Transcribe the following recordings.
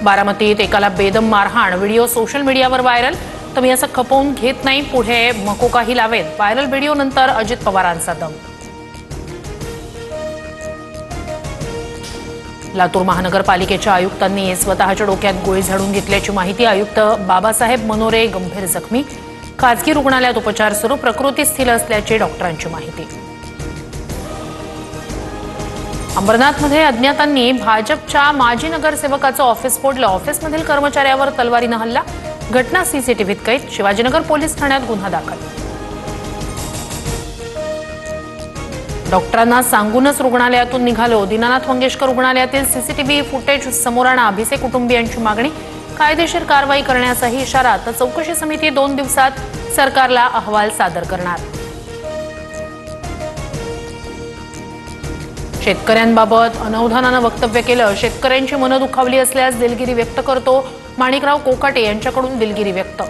बारामतीत एकाला बेदम मारहाण, व्हिडिओ सोशल मीडियावर व्हायरल। तर मी असं खपवून घेत नाही, पुढे मकोकाही लावेल, व्हायरल व्हिडिओ नंतर अजित पवारांचा दम। लातूर महानगरपालिकेच्या आयुक्तांनी स्वतःच्या डोक्यात गोळी झाडून घेतल्याची माहिती। आयुक्त बाबासाहेब मनोरे गंभीर जखमी, खासगी रुग्णालयात उपचार सुरू, प्रकृती स्थिर असल्याची डॉक्टरांची माहिती। अंबरनाथमध्ये अज्ञातांनी भाजपच्या माजी नगरसेवकाचं ऑफिस फोडलं, ऑफिसमधील कर्मचाऱ्यावर तलवारीनं हल्ला, घटना सीसीटीव्हीत कैद, शिवाजीनगर पोलीस ठाण्यात गुन्हा दाखल। डॉक्टरांना सांगूनच रुग्णालयातून निघालो, दीनानाथ मंगेशकर रुग्णालयातील सीसीटीव्ही फुटेज समोर आणा, अभिसे कुटुंबियांची मागणी, कायदेशीर कारवाई करण्याचाही इशारा। तर चौकशी समिती 2 दिवसात सरकारला अहवाल सादर करणार। शेतकऱ्यांबाबत अनवधानानं वक्तव्य केलं, शेतकऱ्यांची मनं दुखावली असल्यास दिलगिरी व्यक्त करतो, माणिकराव कोकाटे यांच्याकडून दिलगिरी व्यक्त।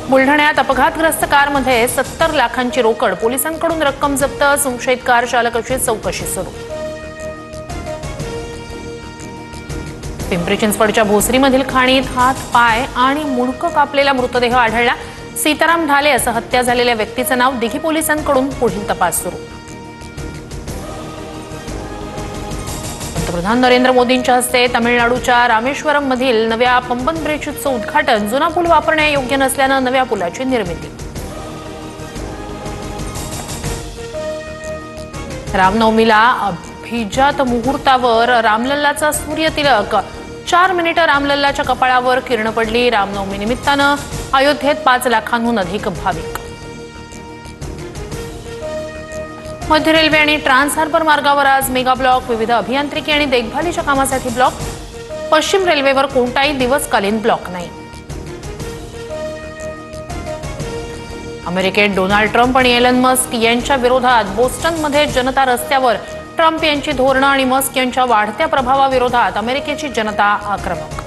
बुलढाण्यात अपघातग्रस्त कारमध्ये 70 लाखांची रोकड, पोलिसांकडून रक्कम जप्त, संशयित कार चालकाची चौकशी सुरू। पिंपरी चिंचवडच्या भोसरीमधील खाणीत हात, पाय आणि मुंडकं कापलेला मृतदेह आढळला। सीताराम ढाले असं हत्या झालेल्या व्यक्तीचं नाव, दिघी पोलिसांकडून पुढील तपास सुरू। पंतप्रधान नरेंद्र मोदींच्या हस्ते तामिळनाडूच्या रामेश्वरम मधील नव्या पंबन ब्रिजचं उद्घाटन, जुना पूल वापरण्यायोग्य नसल्यानं नव्या पुलाची निर्मिती। रामनवमीला अभिजात मुहूर्तावर रामलल्लाचा सूर्यतिलक, 4 मिनिटं रामलल्लाच्या कपाळावर किरण पडली। रामनवमी निमित्तानं अयोध्येत 5 लाखांहून अधिक भाविक। मध्य रेल्वे आणि ट्रान्स हार्बर मार्गावर आज मेगा ब्लॉक, विविध अभियांत्रिकी आणि देखभालीच्या कामासाठी ब्लॉक। पश्चिम रेल्वेवर कोणताही दिवसकालीन ब्लॉक नाही। अमेरिकेत डोनाल्ड ट्रम्प आणि एलन मस्क यांच्या विरोधात बोस्टनमध्ये जनता रस्त्यावर, ट्रम्प यांची धोरणं आणि मस्क यांच्या वाढत्या प्रभावाविरोधात अमेरिकेची जनता आक्रमक।